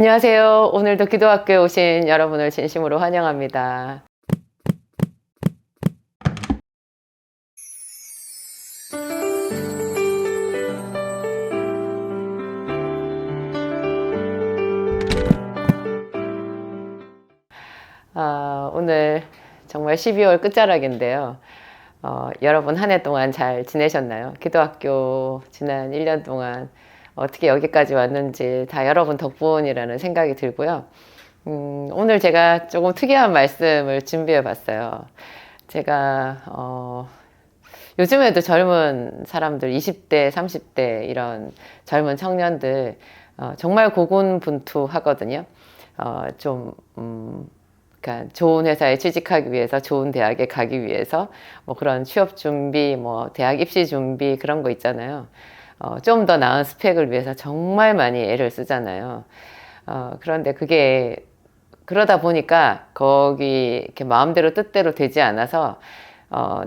안녕하세요. 오늘도 기도학교에 오신 여러분을 진심으로 환영합니다. 오늘 정말 12월 끝자락인데요. 여러분 한 해 동안 잘 지내셨나요? 기도학교 지난 1년 동안 어떻게 여기까지 왔는지 다 여러분 덕분이라는 생각이 들고요. 오늘 제가 조금 특이한 말씀을 준비해 봤어요. 제가 요즘에도 젊은 사람들 20대, 30대 이런 젊은 청년들 정말 고군분투하거든요. 그러니까 좋은 회사에 취직하기 위해서, 좋은 대학에 가기 위해서 뭐 그런 취업 준비, 뭐 대학 입시 준비 그런 거 있잖아요. 좀 더 나은 스펙을 위해서 정말 많이 애를 쓰잖아요. 그런데 그게 그러다 보니까 거기 이렇게 마음대로 뜻대로 되지 않아서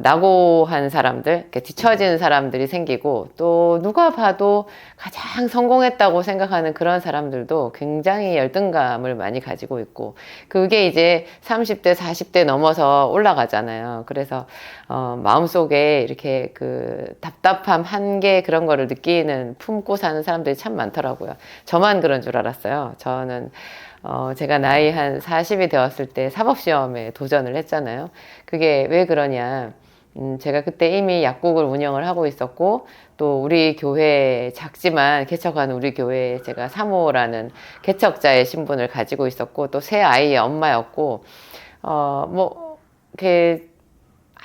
낙오한 사람들, 이렇게 뒤처진 사람들이 생기고, 또 누가 봐도 가장 성공했다고 생각하는 그런 사람들도 굉장히 열등감을 많이 가지고 있고, 그게 이제 30대, 40대 넘어서 올라가잖아요. 그래서 마음속에 이렇게 그 답답함, 한계 그런 거를 느끼는, 품고 사는 사람들이 참 많더라고요. 저만 그런 줄 알았어요. 저는 제가 나이 한 40이 되었을 때 사법시험에 도전을 했잖아요. 그게 왜 그러냐. 제가 그때 이미 약국을 운영을 하고 있었고, 또 우리 교회, 작지만 개척하는 우리 교회에 제가 사모라는 개척자의 신분을 가지고 있었고, 또 세 아이의 엄마였고, 이렇게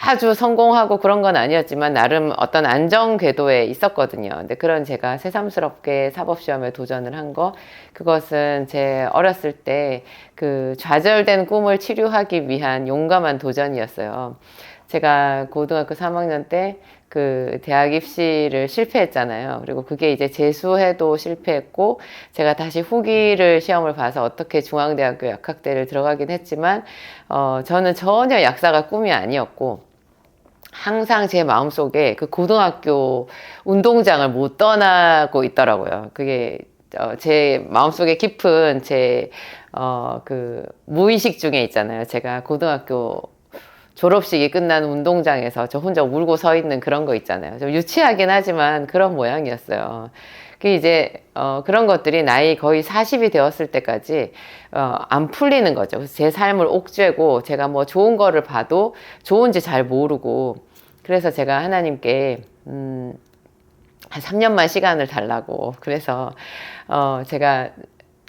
아주 성공하고 그런 건 아니었지만 나름 어떤 안정 궤도에 있었거든요. 근데 그런 제가 새삼스럽게 사법시험에 도전을 한 거, 그것은 제 어렸을 때 그 좌절된 꿈을 치료하기 위한 용감한 도전이었어요. 제가 고등학교 3학년 때 그 대학 입시를 실패했잖아요. 그리고 그게 이제 재수해도 실패했고, 제가 다시 후기를 시험을 봐서 어떻게 중앙대학교 약학대를 들어가긴 했지만, 저는 전혀 약사가 꿈이 아니었고, 항상 제 마음속에 그 고등학교 운동장을 못 떠나고 있더라고요. 그게 제 마음속에 깊은 그 무의식 중에 있잖아요. 제가 고등학교 졸업식이 끝난 운동장에서 저 혼자 울고 서 있는 그런 거 있잖아요. 좀 유치하긴 하지만 그런 모양이었어요. 그 이제 그런 것들이 나이 거의 40이 되었을 때까지 안 풀리는 거죠. 제 삶을 옥죄고, 제가 뭐 좋은 거를 봐도 좋은지 잘 모르고, 그래서 제가 하나님께 한 3년만 시간을 달라고, 그래서 제가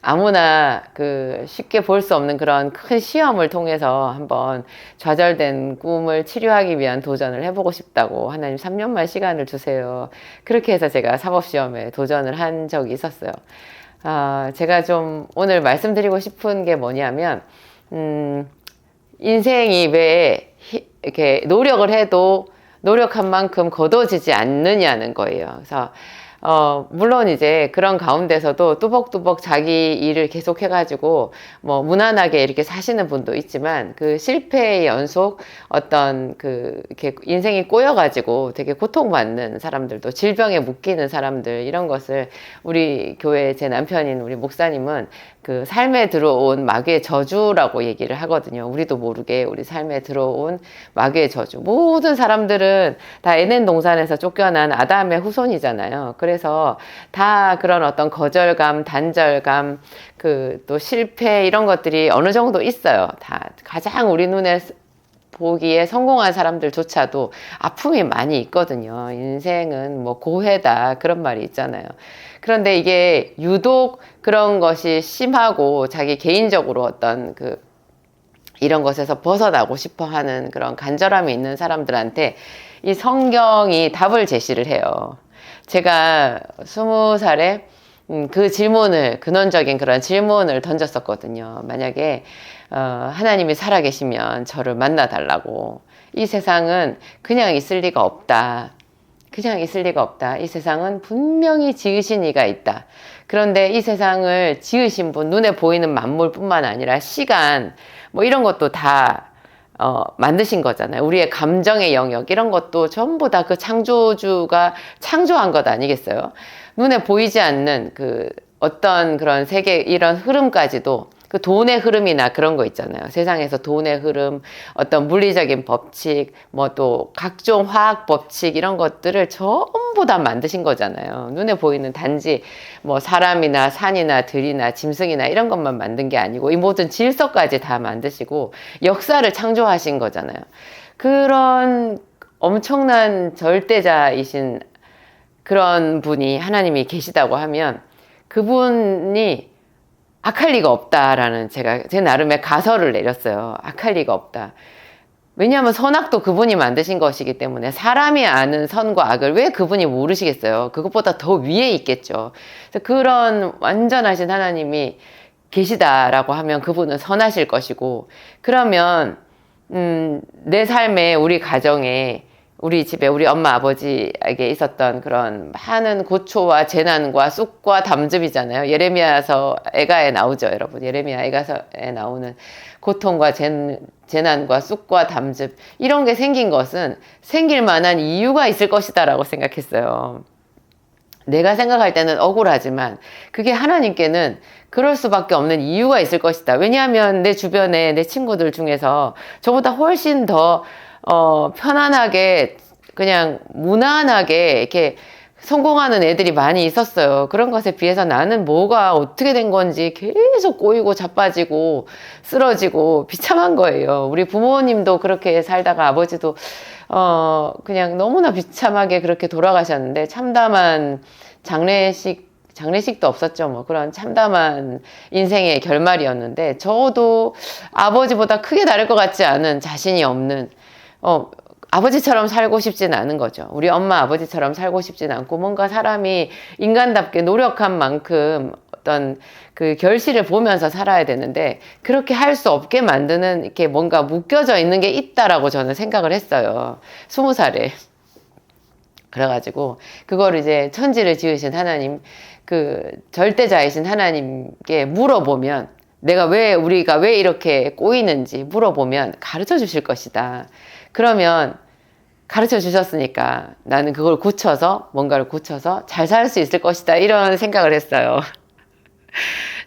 아무나 그 쉽게 볼 수 없는 그런 큰 시험을 통해서 한번 좌절된 꿈을 치료하기 위한 도전을 해보고 싶다고, 하나님 3년만 시간을 주세요. 그렇게 해서 제가 사법시험에 도전을 한 적이 있었어요. 제가 좀 오늘 말씀드리고 싶은 게 뭐냐면, 인생이 왜 이렇게 노력을 해도 노력한 만큼 거둬지지 않느냐는 거예요. 그래서 물론 이제 그런 가운데서도 뚜벅뚜벅 자기 일을 계속 해가지고 뭐 무난하게 이렇게 사시는 분도 있지만, 그 실패의 연속, 어떤 이렇게 인생이 꼬여가지고 되게 고통받는 사람들도, 질병에 묶이는 사람들, 이런 것을 우리 교회 제 남편인 우리 목사님은 그 삶에 들어온 마귀의 저주라고 얘기를 하거든요. 우리도 모르게 우리 삶에 들어온 마귀의 저주. 모든 사람들은 다 에덴 동산에서 쫓겨난 아담의 후손이잖아요. 그래서 다 그런 어떤 거절감, 단절감, 또 실패, 이런 것들이 어느 정도 있어요. 다 가장 우리 눈에 보기에 성공한 사람들조차도 아픔이 많이 있거든요. 인생은 뭐 고해다, 그런 말이 있잖아요. 그런데 이게 유독 그런 것이 심하고, 자기 개인적으로 어떤 이런 것에서 벗어나고 싶어 하는 그런 간절함이 있는 사람들한테 이 성경이 답을 제시를 해요. 제가 20살에 근원적인 그런 질문을 던졌었거든요. 만약에 하나님이 살아계시면 저를 만나달라고. 이 세상은 그냥 있을 리가 없다. 그냥 있을 리가 없다. 이 세상은 분명히 지으신 이가 있다. 그런데 이 세상을 지으신 분, 눈에 보이는 만물뿐만 아니라 시간, 뭐 이런 것도 다 만드신 거잖아요. 우리의 감정의 영역, 이런 것도 전부 다 그 창조주가 창조한 것 아니겠어요? 눈에 보이지 않는 어떤 그런 세계 이런 흐름까지도 그 돈의 흐름이나 그런 거 있잖아요. 세상에서 돈의 흐름, 어떤 물리적인 법칙, 뭐 또 각종 화학 법칙 이런 것들을 전부 다 만드신 거잖아요. 눈에 보이는 단지 뭐 사람이나 산이나 들이나 짐승이나 이런 것만 만든 게 아니고 이 모든 질서까지 다 만드시고 역사를 창조하신 거잖아요. 그런 엄청난 절대자이신 그런 분이 하나님이 계시다고 하면 그분이 악할 리가 없다라는 제가 제 나름의 가설을 내렸어요. 악할 리가 없다. 왜냐하면 선악도 그분이 만드신 것이기 때문에 사람이 아는 선과 악을 왜 그분이 모르시겠어요? 그것보다 더 위에 있겠죠. 그래서 그런 완전하신 하나님이 계시다라고 하면 그분은 선하실 것이고, 그러면 내 삶에 우리 가정에 우리 집에 우리 엄마 아버지에게 있었던 그런 많은 고초와 재난과 쑥과 담즙이잖아요. 예레미야서 애가에 나오죠, 여러분. 예레미야 애가서에 나오는 고통과 재난과 쑥과 담즙 이런 게 생긴 것은 생길 만한 이유가 있을 것이다 라고 생각했어요. 내가 생각할 때는 억울하지만 그게 하나님께는 그럴 수밖에 없는 이유가 있을 것이다. 왜냐하면 내 주변에 내 친구들 중에서 저보다 훨씬 더 편안하게 그냥 무난하게 이렇게 성공하는 애들이 많이 있었어요. 그런 것에 비해서 나는 뭐가 어떻게 된 건지 계속 꼬이고 자빠지고 쓰러지고 비참한 거예요. 우리 부모님도 그렇게 살다가 아버지도 그냥 너무나 비참하게 그렇게 돌아가셨는데 참담한 장례식도 없었죠. 뭐 그런 참담한 인생의 결말이었는데 저도 아버지보다 크게 다를 것 같지 않은 자신이 없는 아버지처럼 살고 싶진 않은 거죠. 우리 엄마 아버지처럼 살고 싶진 않고 뭔가 사람이 인간답게 노력한 만큼 어떤 그 결실을 보면서 살아야 되는데 그렇게 할 수 없게 만드는 이렇게 뭔가 묶여져 있는 게 있다라고 저는 생각을 했어요. 20살에. 그래가지고 그거를 이제 천지를 지으신 하나님, 그 절대자이신 하나님께 물어보면 우리가 왜 이렇게 꼬이는지 물어보면 가르쳐 주실 것이다. 그러면 가르쳐 주셨으니까 나는 그걸 뭔가를 고쳐서 잘 살 수 있을 것이다. 이런 생각을 했어요.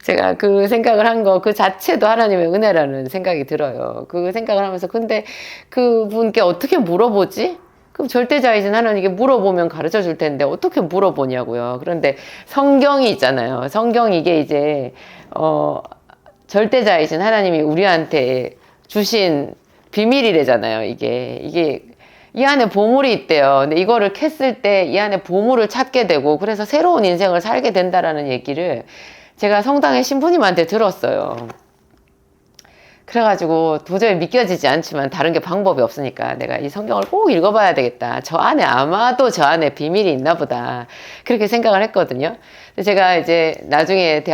제가 그 생각을 한 거 그 자체도 하나님의 은혜라는 생각이 들어요. 그 생각을 하면서 근데 그분께 어떻게 물어보지? 그럼 절대자이신 하나님께 물어보면 가르쳐 줄 텐데 어떻게 물어보냐고요. 그런데 성경이 있잖아요. 성경이 이게 이제 절대자이신 하나님이 우리한테 주신 비밀이래잖아요. 이게 이 안에 보물이 있대요. 근데 이거를 캤을 때 이 안에 보물을 찾게 되고 그래서 새로운 인생을 살게 된다라는 얘기를 제가 성당의 신부님한테 들었어요. 그래가지고 도저히 믿겨지지 않지만 다른 게 방법이 없으니까 내가 이 성경을 꼭 읽어봐야 되겠다. 아마도 저 안에 비밀이 있나 보다. 그렇게 생각을 했거든요. 제가 이제 나중에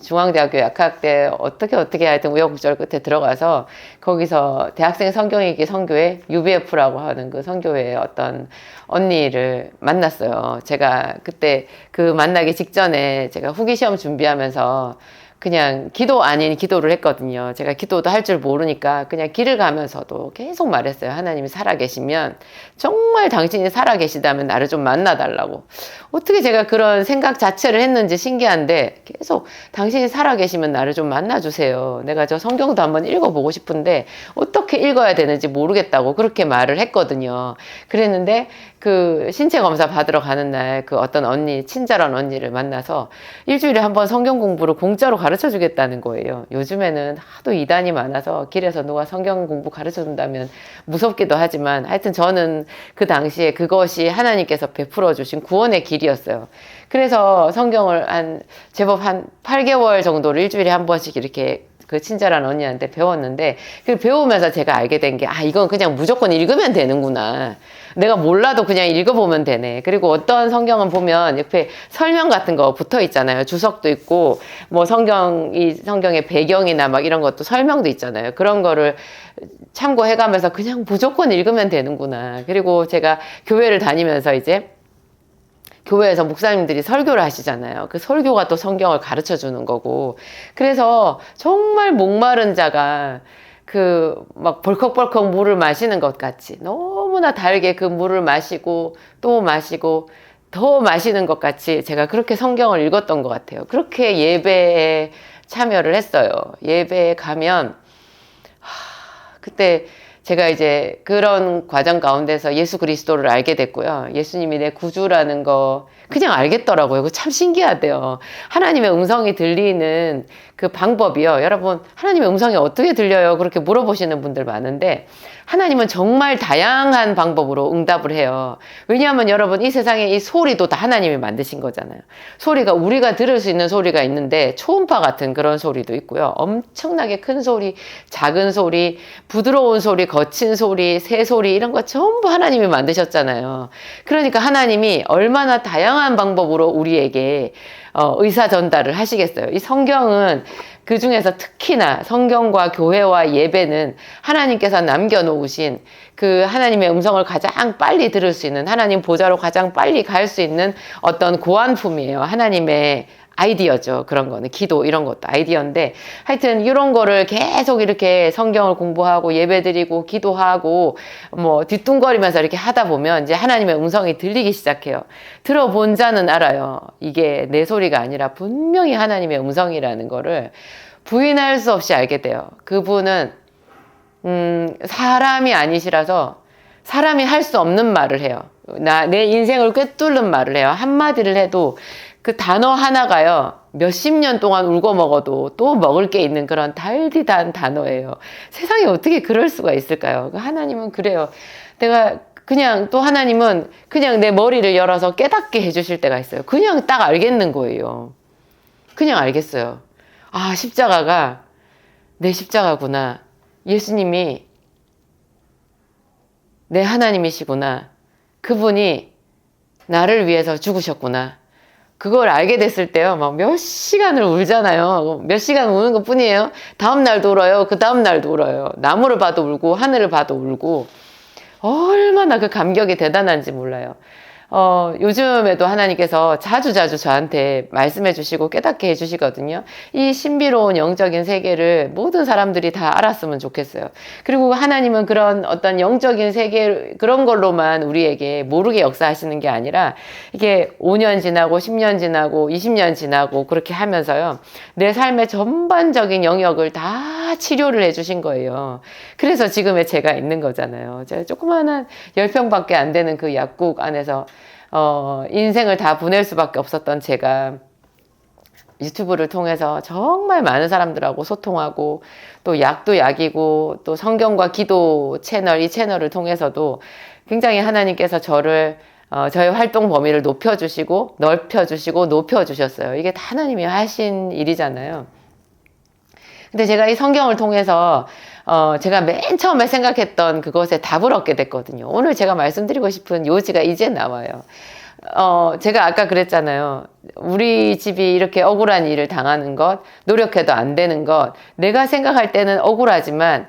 중앙대학교 약학때 어떻게 하여튼 우여곡절 끝에 들어가서 거기서 대학생 성경읽기 선교회 UBF라고 하는 그 선교회의 어떤 언니를 만났어요. 제가 그때 그 만나기 직전에 제가 후기 시험 준비하면서 그냥 기도 아닌 기도를 했거든요. 제가 기도도 할 줄 모르니까 그냥 길을 가면서도 계속 말했어요. 하나님이 살아계시면 정말 당신이 살아계시다면 나를 좀 만나달라고. 어떻게 제가 그런 생각 자체를 했는지 신기한데 계속 당신이 살아계시면 나를 좀 만나주세요. 내가 저 성경도 한번 읽어보고 싶은데 어떻게 읽어야 되는지 모르겠다고 그렇게 말을 했거든요. 그랬는데 그 신체 검사 받으러 가는 날 그 어떤 언니, 친절한 언니를 만나서 일주일에 한 번 성경 공부를 공짜로 가르쳐 주겠다는 거예요. 요즘에는 하도 이단이 많아서 길에서 누가 성경 공부 가르쳐 준다면 무섭기도 하지만 하여튼 저는 그 당시에 그것이 하나님께서 베풀어 주신 구원의 길이었어요. 그래서 성경을 제법 한 8개월 정도를 일주일에 한 번씩 이렇게 그 친절한 언니한테 배웠는데 그 배우면서 제가 알게 된 게 이건 그냥 무조건 읽으면 되는구나. 내가 몰라도 그냥 읽어보면 되네. 그리고 어떤 성경은 보면 옆에 설명 같은 거 붙어 있잖아요. 주석도 있고 뭐 성경의 배경이나 막 이런 것도 설명도 있잖아요. 그런 거를 참고해가면서 그냥 무조건 읽으면 되는구나. 그리고 제가 교회를 다니면서 이제 교회에서 목사님들이 설교를 하시잖아요. 그 설교가 또 성경을 가르쳐 주는 거고. 그래서 정말 목마른 자가 막 벌컥벌컥 물을 마시는 것 같이 너무나 달게 그 물을 마시고 또 마시고 더 마시는 것 같이 제가 그렇게 성경을 읽었던 것 같아요. 그렇게 예배에 참여를 했어요. 예배에 가면 그때 제가 이제 그런 과정 가운데서 예수 그리스도를 알게 됐고요. 예수님이 내 구주라는 거 그냥 알겠더라고요. 그거 참 신기하대요. 하나님의 음성이 들리는 그 방법이요. 여러분, 하나님의 음성이 어떻게 들려요? 그렇게 물어보시는 분들 많은데 하나님은 정말 다양한 방법으로 응답을 해요. 왜냐하면 여러분, 이 세상에 이 소리도 다 하나님이 만드신 거잖아요. 소리가 우리가 들을 수 있는 소리가 있는데 초음파 같은 그런 소리도 있고요. 엄청나게 큰 소리, 작은 소리, 부드러운 소리, 거친 소리, 새 소리 이런 거 전부 하나님이 만드셨잖아요. 그러니까 하나님이 얼마나 다양한 방법으로 우리에게 의사 전달을 하시겠어요. 이 성경은 그 중에서 특히나 성경과 교회와 예배는 하나님께서 남겨놓으신 그 하나님의 음성을 가장 빨리 들을 수 있는 하나님 보좌로 가장 빨리 갈 수 있는 어떤 고안품이에요. 하나님의 아이디어죠. 그런 거는 기도 이런 것도 아이디어인데 하여튼 이런 거를 계속 이렇게 성경을 공부하고 예배드리고 기도하고 뭐 뒤뚱거리면서 이렇게 하다 보면 이제 하나님의 음성이 들리기 시작해요. 들어본 자는 알아요. 이게 내 소리가 아니라 분명히 하나님의 음성이라는 거를 부인할 수 없이 알게 돼요. 그분은 사람이 아니시라서 사람이 할 수 없는 말을 해요. 내 인생을 꿰뚫는 말을 해요. 한마디를 해도 그 단어 하나가요. 몇십 년 동안 울고 먹어도 또 먹을 게 있는 그런 달디단 단어예요. 세상에 어떻게 그럴 수가 있을까요? 하나님은 그래요. 내가 그냥 또 하나님은 그냥 내 머리를 열어서 깨닫게 해주실 때가 있어요. 그냥 딱 알겠는 거예요. 그냥 알겠어요. 아, 십자가가 내 십자가구나. 예수님이 내 하나님이시구나. 그분이 나를 위해서 죽으셨구나. 그걸 알게 됐을 때요, 막 몇 시간을 울잖아요. 몇 시간 우는 것 뿐이에요. 다음 날도 울어요. 그 다음 날도 울어요. 나무를 봐도 울고, 하늘을 봐도 울고. 얼마나 그 감격이 대단한지 몰라요. 요즘에도 하나님께서 자주자주 저한테 말씀해 주시고 깨닫게 해 주시거든요. 이 신비로운 영적인 세계를 모든 사람들이 다 알았으면 좋겠어요. 그리고 하나님은 그런 어떤 영적인 세계, 그런 걸로만 우리에게 모르게 역사하시는 게 아니라 이게 5년 지나고 10년 지나고 20년 지나고 그렇게 하면서요. 내 삶의 전반적인 영역을 다 치료를 해 주신 거예요. 그래서 지금의 제가 있는 거잖아요. 제가 조그마한 10평밖에 안 되는 그 약국 안에서 인생을 다 보낼 수밖에 없었던 제가 유튜브를 통해서 정말 많은 사람들하고 소통하고 또 약도 약이고 또 성경과 기도 채널, 이 채널을 통해서도 굉장히 하나님께서 저의 활동 범위를 높여주시고 넓혀주시고 높여주셨어요. 이게 다 하나님이 하신 일이잖아요. 근데 제가 이 성경을 통해서 제가 맨 처음에 생각했던 그것에 답을 얻게 됐거든요. 오늘 제가 말씀드리고 싶은 요지가 이제 나와요. 제가 아까 그랬잖아요. 우리 집이 이렇게 억울한 일을 당하는 것, 노력해도 안 되는 것, 내가 생각할 때는 억울하지만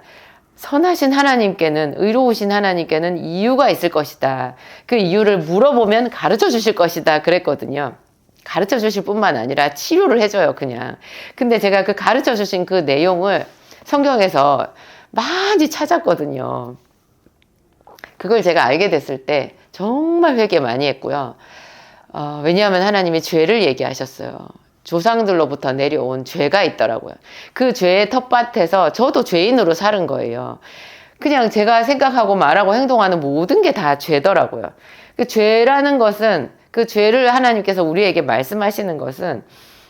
선하신 하나님께는, 의로우신 하나님께는 이유가 있을 것이다. 그 이유를 물어보면 가르쳐 주실 것이다. 그랬거든요. 가르쳐 주실 뿐만 아니라 치료를 해줘요, 그냥. 근데 제가 그 가르쳐 주신 그 내용을 성경에서 많이 찾았거든요. 그걸 제가 알게 됐을 때 정말 회개 많이 했고요. 왜냐하면 하나님이 죄를 얘기하셨어요. 조상들로부터 내려온 죄가 있더라고요. 그 죄의 텃밭에서 저도 죄인으로 살은 거예요. 그냥 제가 생각하고 말하고 행동하는 모든 게 다 죄더라고요. 그 죄라는 것은, 그 죄를 하나님께서 우리에게 말씀하시는 것은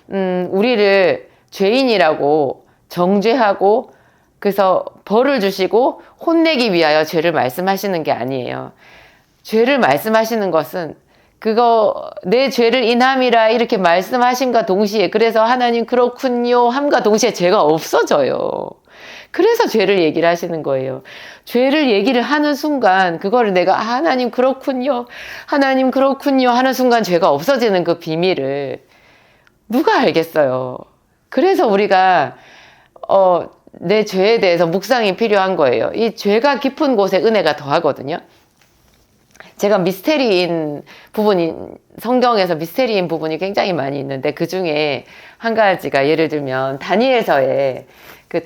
우리를 죄인이라고 정죄하고 그래서 벌을 주시고 혼내기 위하여 죄를 말씀하시는 게 아니에요. 죄를 말씀하시는 것은 그거 내 죄를 인함이라 이렇게 말씀하심과 동시에, 그래서 하나님 그렇군요 함과 동시에 죄가 없어져요. 그래서 죄를 얘기를 하시는 거예요. 죄를 얘기를 하는 순간 그거를 내가 하나님 그렇군요, 하나님 그렇군요 하는 순간 죄가 없어지는 그 비밀을 누가 알겠어요. 그래서 우리가 내 죄에 대해서 묵상이 필요한 거예요. 이 죄가 깊은 곳에 은혜가 더하거든요. 제가 미스테리인 부분이, 성경에서 미스테리인 부분이 굉장히 많이 있는데 그 중에 한 가지가, 예를 들면 다니엘서에 그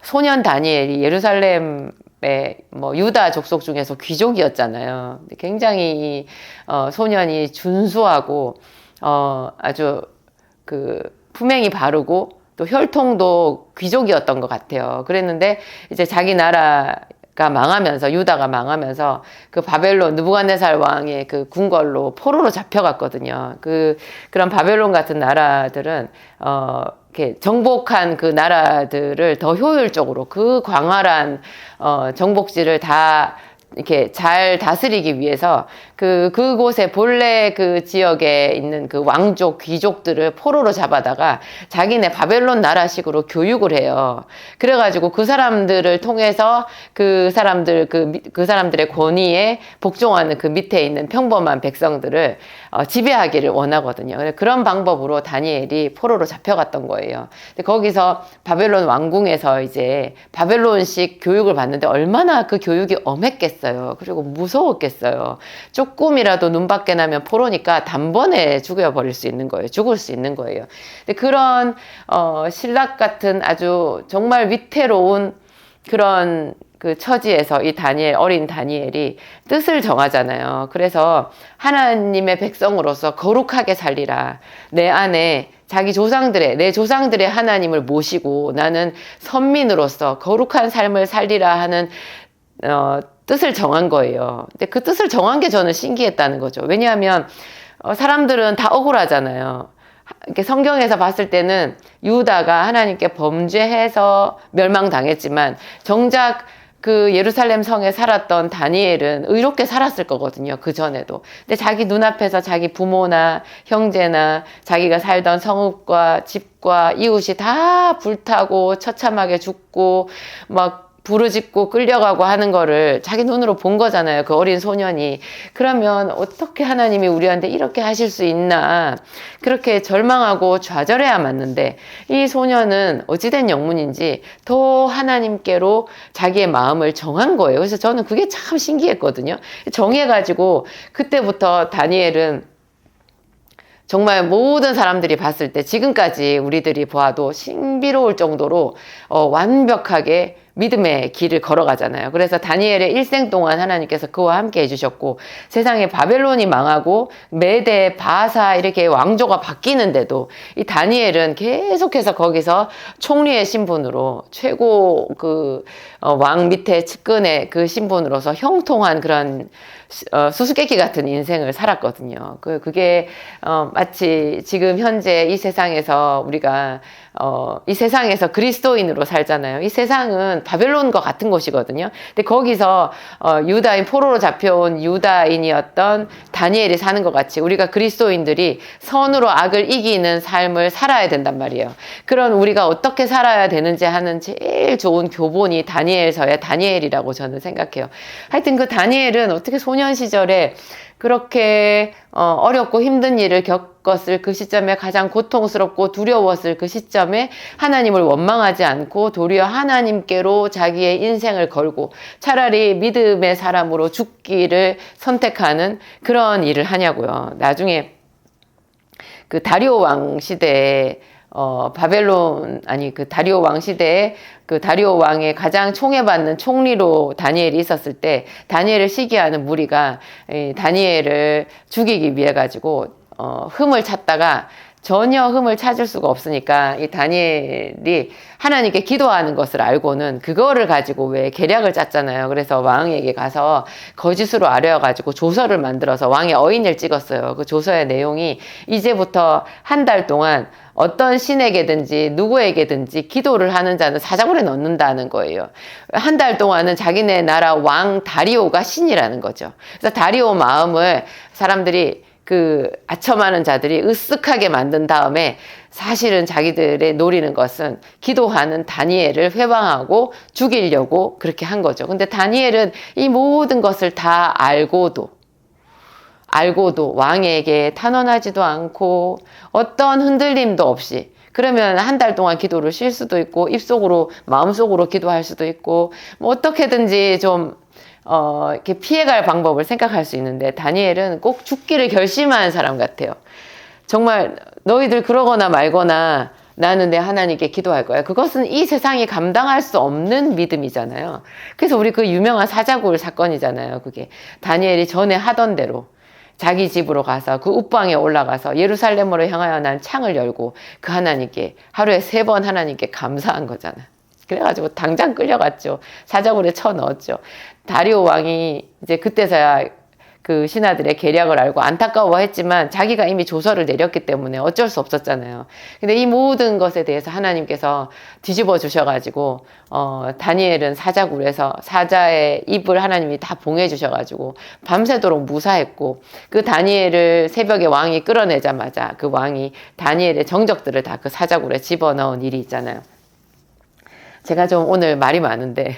소년 다니엘이 예루살렘 뭐 유다 족속 중에서 귀족이었잖아요. 굉장히 소년이 준수하고 아주 그 품행이 바르고 또 혈통도 귀족이었던 것 같아요. 그랬는데 이제 자기 나라가 망하면서, 유다가 망하면서 그 바벨론 느부갓네살 왕의 그 궁궐로 포로로 잡혀갔거든요. 그런 바벨론 같은 나라들은 이렇게 정복한 그 나라들을 더 효율적으로 그 광활한 정복지를 다 이렇게 잘 다스리기 위해서 그곳에 본래 그 지역에 있는 그 왕족, 귀족들을 포로로 잡아다가 자기네 바벨론 나라식으로 교육을 해요. 그래가지고 그 사람들을 통해서 그 사람들의 권위에 복종하는 그 밑에 있는 평범한 백성들을 지배하기를 원하거든요. 그런 방법으로 다니엘이 포로로 잡혀갔던 거예요. 근데 거기서 바벨론 왕궁에서 이제 바벨론식 교육을 받는데 얼마나 그 교육이 엄했겠어요. 그리고 무서웠겠어요. 조금이라도 눈 밖에 나면 포로니까 단번에 죽여버릴 수 있는 거예요. 죽을 수 있는 거예요. 근데 그런 신락 같은 아주 정말 위태로운 그런 그 처지에서 이 어린 다니엘이 뜻을 정하잖아요. 그래서 하나님의 백성으로서 거룩하게 살리라. 내 안에 내 조상들의 하나님을 모시고 나는 선민으로서 거룩한 삶을 살리라 하는 뜻을 정한 거예요. 근데 그 뜻을 정한 게 저는 신기했다는 거죠. 왜냐하면 사람들은 다 억울하잖아요. 이렇게 성경에서 봤을 때는 유다가 하나님께 범죄해서 멸망당했지만 정작 그 예루살렘 성에 살았던 다니엘은 의롭게 살았을 거거든요. 그 전에도. 근데 자기 눈앞에서 자기 부모나 형제나 자기가 살던 성읍과 집과 이웃이 다 불타고 처참하게 죽고 막 부르짖고 끌려가고 하는 거를 자기 눈으로 본 거잖아요. 그 어린 소년이. 그러면 어떻게 하나님이 우리한테 이렇게 하실 수 있나. 그렇게 절망하고 좌절해야 맞는데 이 소년은 어찌된 영문인지 더 하나님께로 자기의 마음을 정한 거예요. 그래서 저는 그게 참 신기했거든요. 정해가지고 그때부터 다니엘은 정말 모든 사람들이 봤을 때 지금까지 우리들이 보아도 신비로울 정도로 완벽하게 믿음의 길을 걸어가잖아요. 그래서 다니엘의 일생 동안 하나님께서 그와 함께 해주셨고 세상에 바벨론이 망하고 메대, 바사 이렇게 왕조가 바뀌는데도 이 다니엘은 계속해서 거기서 총리의 신분으로 최고 왕 밑에 측근의 그 신분으로서 형통한 그런 수수께끼 같은 인생을 살았거든요. 그게 마치 지금 현재 이 세상에서 우리가 이 세상에서 그리스도인으로 살잖아요. 이 세상은 바벨론과 같은 곳이거든요. 근데 거기서 유다인 포로로 잡혀온 유다인이었던 다니엘이 사는 것 같이 우리가 그리스도인들이 선으로 악을 이기는 삶을 살아야 된단 말이에요. 그런 우리가 어떻게 살아야 되는지 하는 제일 좋은 교본이 다니엘서의 다니엘이라고 저는 생각해요. 하여튼 그 다니엘은 어떻게 소년 시절에 그렇게 어렵고 힘든 일을 겪었을 그 시점에 가장 고통스럽고 두려웠을 그 시점에 하나님을 원망하지 않고 도리어 하나님께로 자기의 인생을 걸고 차라리 믿음의 사람으로 죽기를 선택하는 그런 일을 하냐고요. 나중에 그 다리오 왕 시대에 다리오 왕 시대에 그 다리오 왕의 가장 총애받는 총리로 다니엘이 있었을 때 다니엘을 시기하는 무리가 다니엘을 죽이기 위해 가지고 흠을 찾다가 전혀 흠을 찾을 수가 없으니까 이 다니엘이 하나님께 기도하는 것을 알고는 그거를 가지고 왜 계략을 짰잖아요. 그래서 왕에게 가서 거짓으로 아뢰어가지고 조서를 만들어서 왕의 어인을 찍었어요. 그 조서의 내용이 이제부터 한 달 동안 어떤 신에게든지 누구에게든지 기도를 하는 자는 사자굴에 넣는다는 거예요. 한 달 동안은 자기네 나라 왕 다리오가 신이라는 거죠. 그래서 다리오 마음을 사람들이 아첨하는 자들이 으쓱하게 만든 다음에 사실은 자기들의 노리는 것은 기도하는 다니엘을 회방하고 죽이려고 그렇게 한 거죠. 근데 다니엘은 이 모든 것을 다 알고도 왕에게 탄원하지도 않고 어떤 흔들림도 없이 그러면 한 달 동안 기도를 쉴 수도 있고 마음속으로 기도할 수도 있고 뭐 어떻게든지 좀 이렇게 피해갈 방법을 생각할 수 있는데 다니엘은 꼭 죽기를 결심한 사람 같아요. 정말 너희들 그러거나 말거나 나는 내 하나님께 기도할 거야. 그것은 이 세상이 감당할 수 없는 믿음이잖아요. 그래서 우리 그 유명한 사자굴 사건이잖아요. 그게 다니엘이 전에 하던 대로 자기 집으로 가서 그 윗방에 올라가서 예루살렘으로 향하여 난 창을 열고 그 하나님께 하루에 3번 하나님께 감사한 거잖아. 그래가지고 당장 끌려갔죠. 사자굴에 쳐 넣었죠. 다리오 왕이 이제 그때서야 그 신하들의 계략을 알고 안타까워했지만 자기가 이미 조서를 내렸기 때문에 어쩔 수 없었잖아요. 근데 이 모든 것에 대해서 하나님께서 뒤집어 주셔가지고 다니엘은 사자굴에서 사자의 입을 하나님이 다 봉해 주셔가지고 밤새도록 무사했고 그 다니엘을 새벽에 왕이 끌어내자마자 그 왕이 다니엘의 정적들을 다 그 사자굴에 집어넣은 일이 있잖아요. 제가 좀 오늘 말이 많은데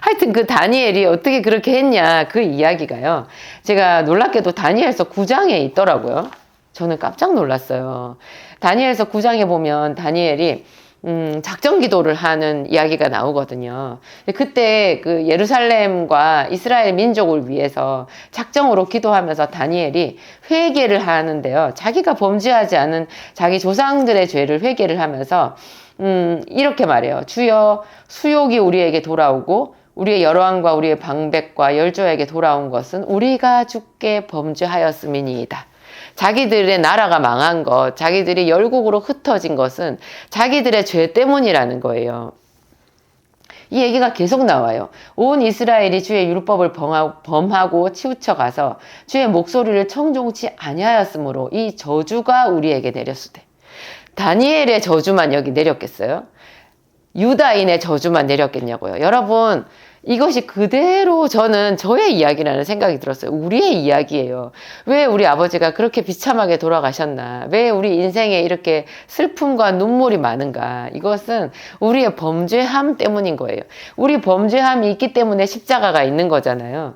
하여튼 그 다니엘이 어떻게 그렇게 했냐 그 이야기가요. 제가 놀랍게도 다니엘서 9장에 있더라고요. 저는 깜짝 놀랐어요. 다니엘서 9장에 보면 다니엘이 작전 기도를 하는 이야기가 나오거든요. 그때 그 예루살렘과 이스라엘 민족을 위해서 작정으로 기도하면서 다니엘이 회개를 하는데요. 자기가 범죄하지 않은 자기 조상들의 죄를 회개를 하면서 이렇게 말해요. 주여 수욕이 우리에게 돌아오고 우리의 열왕과 우리의 방백과 열조에게 돌아온 것은 우리가 주께 범죄하였음이니이다. 자기들의 나라가 망한 것, 자기들이 열국으로 흩어진 것은 자기들의 죄 때문이라는 거예요. 이 얘기가 계속 나와요. 온 이스라엘이 주의 율법을 범하고 치우쳐 가서 주의 목소리를 청종치 아니하였으므로 이 저주가 우리에게 내렸으되. 다니엘의 저주만 여기 내렸겠어요? 유다인의 저주만 내렸겠냐고요. 여러분, 이것이 그대로 저는 저의 이야기라는 생각이 들었어요. 우리의 이야기예요. 왜 우리 아버지가 그렇게 비참하게 돌아가셨나? 왜 우리 인생에 이렇게 슬픔과 눈물이 많은가? 이것은 우리의 범죄함 때문인 거예요. 우리 범죄함이 있기 때문에 십자가가 있는 거잖아요.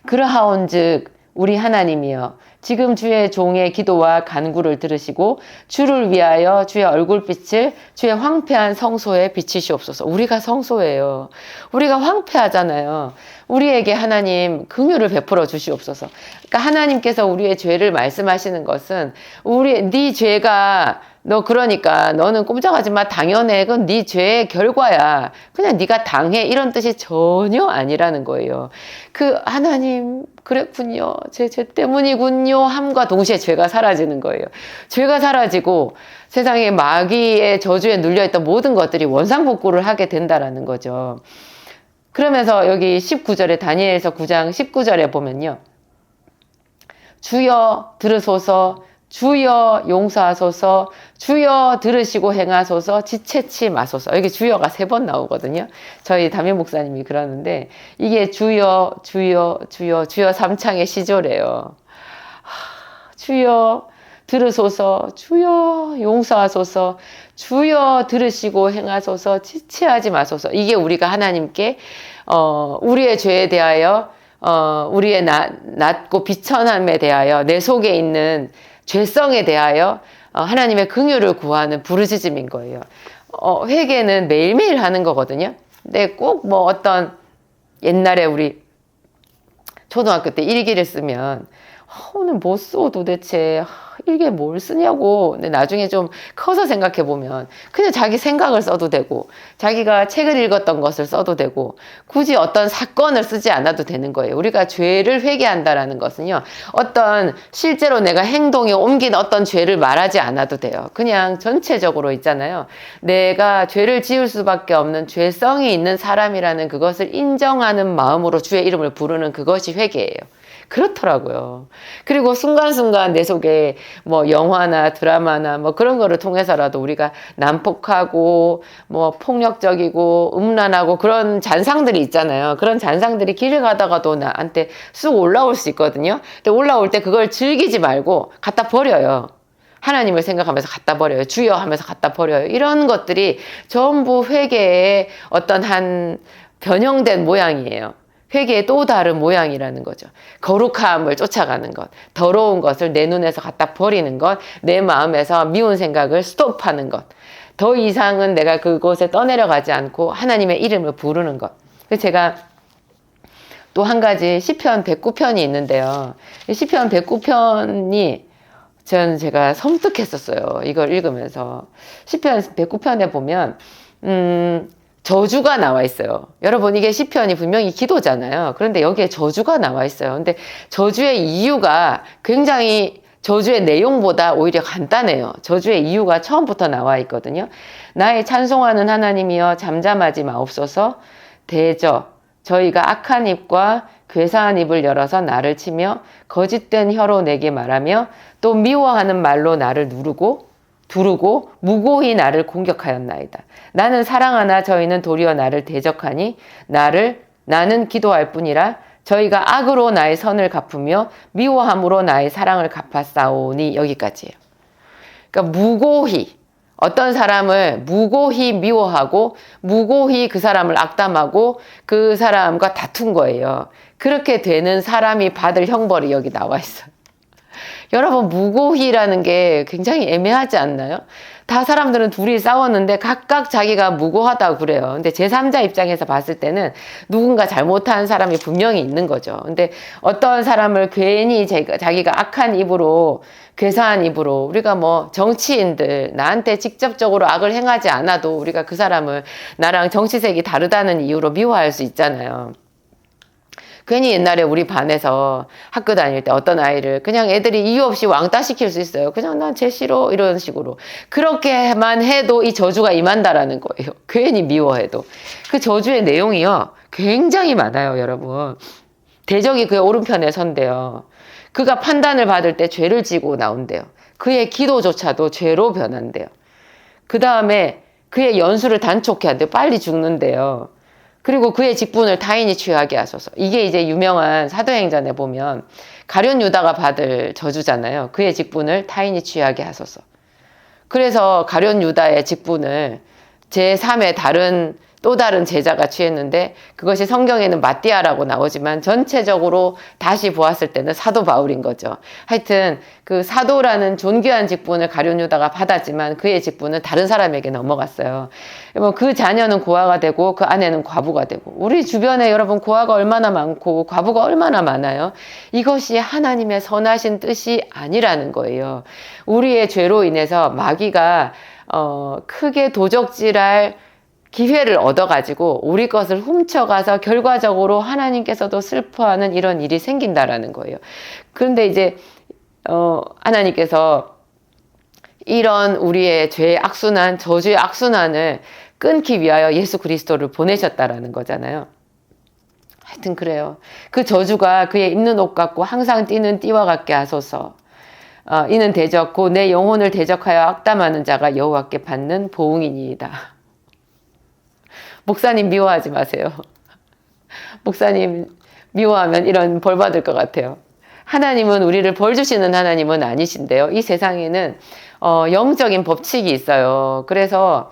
그러하온즉 우리 하나님이여 지금 주의 종의 기도와 간구를 들으시고 주를 위하여 주의 얼굴빛을 주의 황폐한 성소에 비치시옵소서. 우리가 성소예요. 우리가 황폐하잖아요. 우리에게 하나님 긍휼을 베풀어 주시옵소서. 그러니까 하나님께서 우리의 죄를 말씀하시는 것은 네 죄가 너 그러니까 너는 꼼짝하지 마. 당연해. 그건 네 죄의 결과야. 그냥 네가 당해. 이런 뜻이 전혀 아니라는 거예요. 그 하나님 그랬군요. 제 죄 때문이군요. 함과 동시에 죄가 사라지는 거예요. 죄가 사라지고 세상에 마귀의 저주에 눌려있던 모든 것들이 원상복구를 하게 된다라는 거죠. 그러면서 여기 19절에 다니엘서 9장 19절에 보면요. 주여 들으소서 주여 용서하소서 주여 들으시고 행하소서 지체치 마소서. 여기 주여가 3번 나오거든요. 저희 담임 목사님이 그러는데 이게 주여 주여 주여 주여 3창의 시조래요. 주여 들으소서 주여 용서하소서 주여 들으시고 행하소서 지체하지 마소서. 이게 우리가 하나님께 우리의 죄에 대하여 우리의 낮고 비천함에 대하여 내 속에 있는 죄성에 대하여 하나님의 긍휼을 구하는 부르짖음인 거예요. 회개는 매일매일 하는 거거든요. 근데 꼭 뭐 어떤 옛날에 우리 초등학교 때 일기를 쓰면 오늘 뭐 써 도대체 일기에 뭘 쓰냐고. 근데 나중에 좀 커서 생각해 보면 그냥 자기 생각을 써도 되고 자기가 책을 읽었던 것을 써도 되고 굳이 어떤 사건을 쓰지 않아도 되는 거예요. 우리가 죄를 회개한다라는 것은요. 어떤 실제로 내가 행동에 옮긴 어떤 죄를 말하지 않아도 돼요. 그냥 전체적으로 있잖아요. 내가 죄를 지을 수밖에 없는 죄성이 있는 사람이라는 그것을 인정하는 마음으로 주의 이름을 부르는 그것이 회개예요. 그렇더라고요. 그리고 순간순간 내 속에 뭐 영화나 드라마나 뭐 그런 거를 통해서라도 우리가 난폭하고 뭐 폭력적이고 음란하고 그런 잔상들이 있잖아요. 그런 잔상들이 길을 가다가도 나한테 쑥 올라올 수 있거든요. 근데 올라올 때 그걸 즐기지 말고 갖다 버려요. 하나님을 생각하면서 갖다 버려요. 주여 하면서 갖다 버려요. 이런 것들이 전부 회개의 어떤 한 변형된 모양이에요. 회개의 또 다른 모양이라는 거죠. 거룩함을 쫓아가는 것, 더러운 것을 내 눈에서 갖다 버리는 것, 내 마음에서 미운 생각을 스톱하는 것. 더 이상은 내가 그곳에 떠내려가지 않고 하나님의 이름을 부르는 것. 그래서 제가 또 한 가지 시편 109편이 있는데요. 시편 109편이 제가 섬뜩했었어요. 이걸 읽으면서. 시편 109편에 보면 저주가 나와 있어요. 여러분, 이게 시편이 분명히 기도잖아요. 그런데 여기에 저주가 나와 있어요. 근데 저주의 이유가 굉장히 저주의 내용보다 오히려 간단해요. 저주의 이유가 처음부터 나와 있거든요. 나의 찬송하는 하나님이여 잠잠하지 마옵소서. 대저 저희가 악한 입과 괴사한 입을 열어서 나를 치며 거짓된 혀로 내게 말하며 또 미워하는 말로 나를 두르고 무고히 나를 공격하였나이다. 나는 사랑하나 저희는 도리어 나를 대적하니 나는 기도할 뿐이라 저희가 악으로 나의 선을 갚으며 미워함으로 나의 사랑을 갚았사오니. 여기까지예요. 그러니까 무고히 어떤 사람을 무고히 미워하고 무고히 그 사람을 악담하고 그 사람과 다툰 거예요. 그렇게 되는 사람이 받을 형벌이 여기 나와 있어요. 여러분, 무고히라는 게 굉장히 애매하지 않나요? 다 사람들은 둘이 싸웠는데 각각 자기가 무고하다고 그래요. 근데 제3자 입장에서 봤을 때는 누군가 잘못한 사람이 분명히 있는 거죠. 근데 어떤 사람을 괜히 자기가 악한 입으로, 괴사한 입으로, 우리가 뭐 정치인들 나한테 직접적으로 악을 행하지 않아도 우리가 그 사람을 나랑 정치색이 다르다는 이유로 미워할 수 있잖아요. 괜히 옛날에 우리 반에서 학교 다닐 때 어떤 아이를 그냥 애들이 이유 없이 왕따 시킬 수 있어요. 그냥 난 쟤 싫어 이런 식으로. 그렇게만 해도 이 저주가 임한다라는 거예요. 괜히 미워해도. 그 저주의 내용이요, 굉장히 많아요, 여러분. 대적이 그의 오른편에 선대요. 그가 판단을 받을 때 죄를 지고 나온대요. 그의 기도조차도 죄로 변한대요. 그 다음에 그의 연수를 단촉해 한대요. 빨리 죽는데요. 그리고 그의 직분을 타인이 취하게 하소서. 이게 이제 유명한 사도행전에 보면 가룟 유다가 받을 저주잖아요. 그의 직분을 타인이 취하게 하소서. 그래서 가룟 유다의 직분을 제3의 또 다른 제자가 취했는데, 그것이 성경에는 마띠아라고 나오지만 전체적으로 다시 보았을 때는 사도 바울인 거죠. 하여튼 그 사도라는 존귀한 직분을 가룟 유다가 받았지만 그의 직분은 다른 사람에게 넘어갔어요. 그 자녀는 고아가 되고 그 아내는 과부가 되고. 우리 주변에 여러분, 고아가 얼마나 많고 과부가 얼마나 많아요. 이것이 하나님의 선하신 뜻이 아니라는 거예요. 우리의 죄로 인해서 마귀가 크게 도적질할 기회를 얻어가지고 우리 것을 훔쳐가서 결과적으로 하나님께서도 슬퍼하는 이런 일이 생긴다라는 거예요. 그런데 이제 하나님께서 이런 우리의 죄의 악순환, 저주의 악순환을 끊기 위하여 예수 그리스도를 보내셨다라는 거잖아요. 하여튼 그래요. 그 저주가 그의 입는 옷 같고 항상 뛰는 띠와 같게 하소서. 이는 대적고 내 영혼을 대적하여 악담하는 자가 여호와께 받는 보응이니이다. 목사님 미워하지 마세요. 목사님 미워하면 이런 벌 받을 것 같아요. 하나님은 우리를 벌 주시는 하나님은 아니신데요. 이 세상에는 영적인 법칙이 있어요. 그래서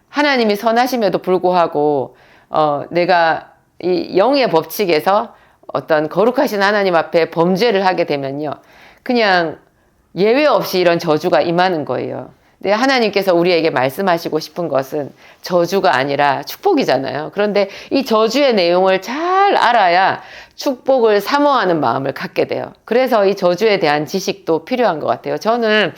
하나님이 선하심에도 불구하고 내가 이 영의 법칙에서 어떤 거룩하신 하나님 앞에 범죄를 하게 되면요, 그냥 예외 없이 이런 저주가 임하는 거예요. 근데 하나님께서 우리에게 말씀하시고 싶은 것은 저주가 아니라 축복이잖아요. 그런데 이 저주의 내용을 잘 알아야 축복을 사모하는 마음을 갖게 돼요. 그래서 이 저주에 대한 지식도 필요한 것 같아요. 저는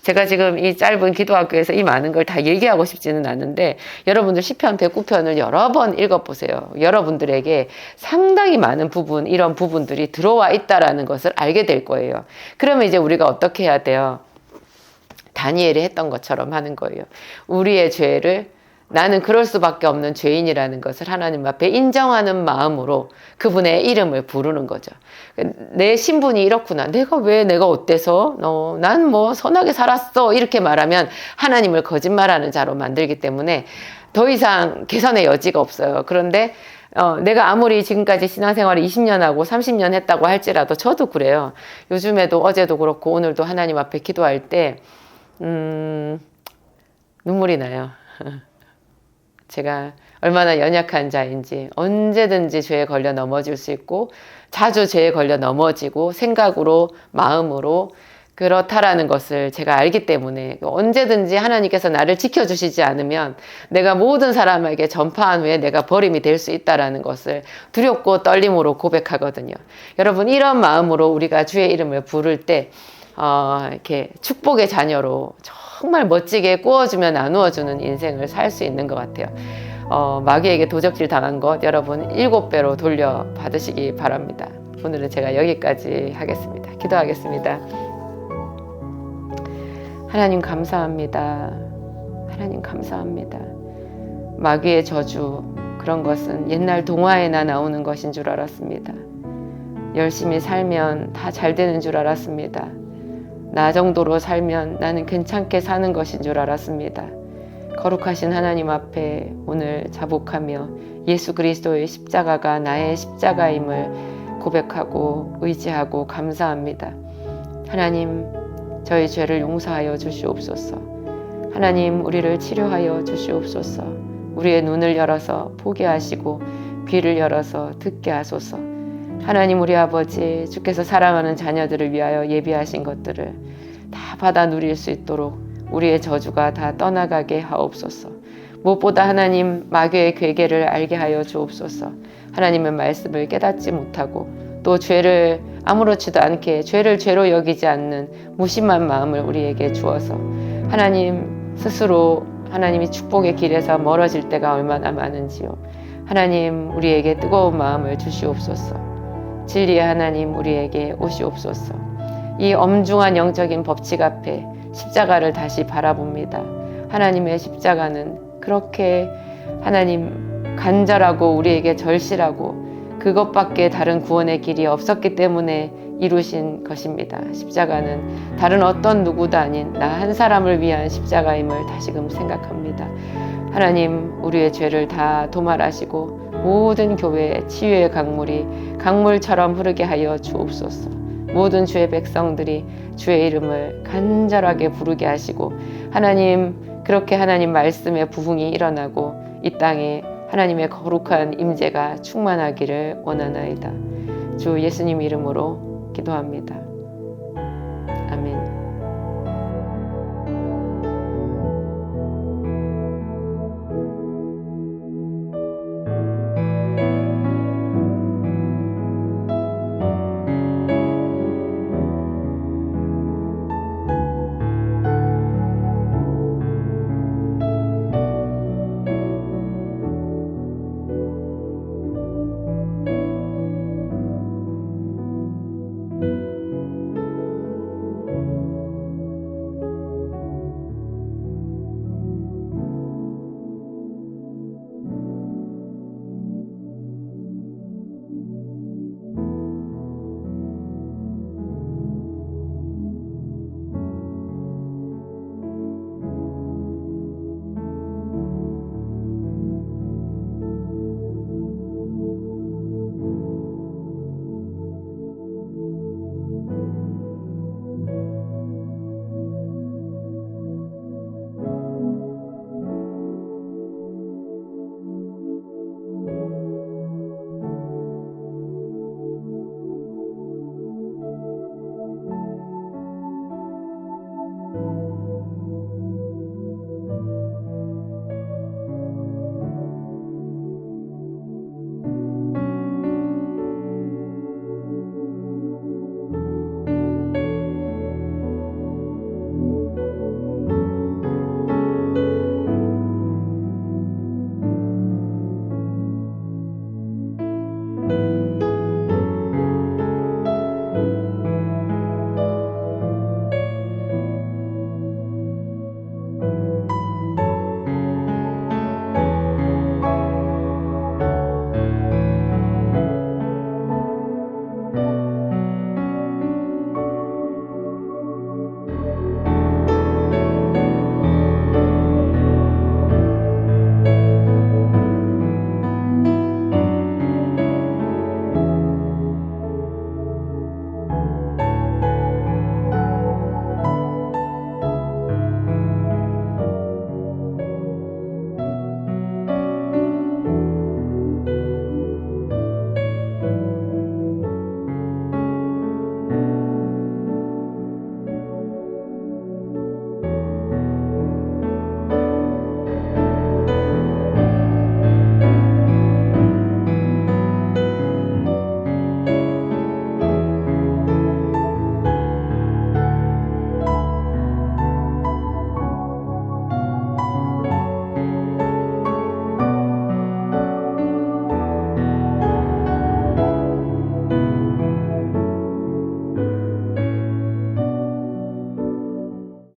제가 지금 이 짧은 기도학교에서 이 많은 걸 다 얘기하고 싶지는 않은데, 여러분들 시편 109편을 여러 번 읽어보세요. 여러분들에게 상당히 많은 이런 부분들이 들어와 있다라는 것을 알게 될 거예요. 그러면 이제 우리가 어떻게 해야 돼요? 다니엘이 했던 것처럼 하는 거예요. 우리의 죄를, 나는 그럴 수밖에 없는 죄인이라는 것을 하나님 앞에 인정하는 마음으로 그분의 이름을 부르는 거죠. 내 신분이 이렇구나. 내가 어때서? 난 뭐 선하게 살았어. 이렇게 말하면 하나님을 거짓말하는 자로 만들기 때문에 더 이상 개선의 여지가 없어요. 그런데 내가 아무리 지금까지 신앙생활을 20년 하고 30년 했다고 할지라도 저도 그래요. 요즘에도 어제도 그렇고 오늘도 하나님 앞에 기도할 때 눈물이 나요. 제가 얼마나 연약한 자인지, 언제든지 죄에 걸려 넘어질 수 있고, 자주 죄에 걸려 넘어지고, 생각으로, 마음으로, 그렇다라는 것을 제가 알기 때문에 언제든지 하나님께서 나를 지켜주시지 않으면 내가 모든 사람에게 전파한 후에 내가 버림이 될 수 있다라는 것을 두렵고 떨림으로 고백하거든요. 여러분, 이런 마음으로 우리가 주의 이름을 부를 때 이렇게 축복의 자녀로 정말 멋지게 꾸어주며 나누어주는 인생을 살 수 있는 것 같아요. 마귀에게 도적질 당한 것 여러분 7배로 돌려 받으시기 바랍니다. 오늘은 제가 여기까지 하겠습니다. 기도하겠습니다. 하나님 감사합니다. 하나님 감사합니다. 마귀의 저주, 그런 것은 옛날 동화에나 나오는 것인 줄 알았습니다. 열심히 살면 다 잘 되는 줄 알았습니다. 나 정도로 살면 나는 괜찮게 사는 것인 줄 알았습니다. 거룩하신 하나님 앞에 오늘 자복하며 예수 그리스도의 십자가가 나의 십자가임을 고백하고 의지하고 감사합니다. 하나님, 저희 죄를 용서하여 주시옵소서. 하나님, 우리를 치료하여 주시옵소서. 우리의 눈을 열어서 보게 하시고 귀를 열어서 듣게 하소서. 하나님, 우리 아버지, 주께서 사랑하는 자녀들을 위하여 예비하신 것들을 다 받아 누릴 수 있도록 우리의 저주가 다 떠나가게 하옵소서. 무엇보다 하나님, 마귀의 괴계를 알게 하여 주옵소서. 하나님의 말씀을 깨닫지 못하고 또 죄를 아무렇지도 않게 죄를 죄로 여기지 않는 무심한 마음을 우리에게 주어서 하나님 스스로 하나님이 축복의 길에서 멀어질 때가 얼마나 많은지요. 하나님, 우리에게 뜨거운 마음을 주시옵소서. 진리의 하나님, 우리에게 오시옵소서. 이 엄중한 영적인 법칙 앞에 십자가를 다시 바라봅니다. 하나님의 십자가는 그렇게 하나님 간절하고 우리에게 절실하고 그것밖에 다른 구원의 길이 없었기 때문에 이루신 것입니다. 십자가는 다른 어떤 누구도 아닌 나 한 사람을 위한 십자가임을 다시금 생각합니다. 하나님, 우리의 죄를 다 도말하시고 모든 교회의 치유의 강물이 강물처럼 흐르게 하여 주옵소서. 모든 주의 백성들이 주의 이름을 간절하게 부르게 하시고 하나님, 그렇게 하나님 말씀의 부흥이 일어나고 이 땅에 하나님의 거룩한 임재가 충만하기를 원하나이다. 주 예수님 이름으로 기도합니다.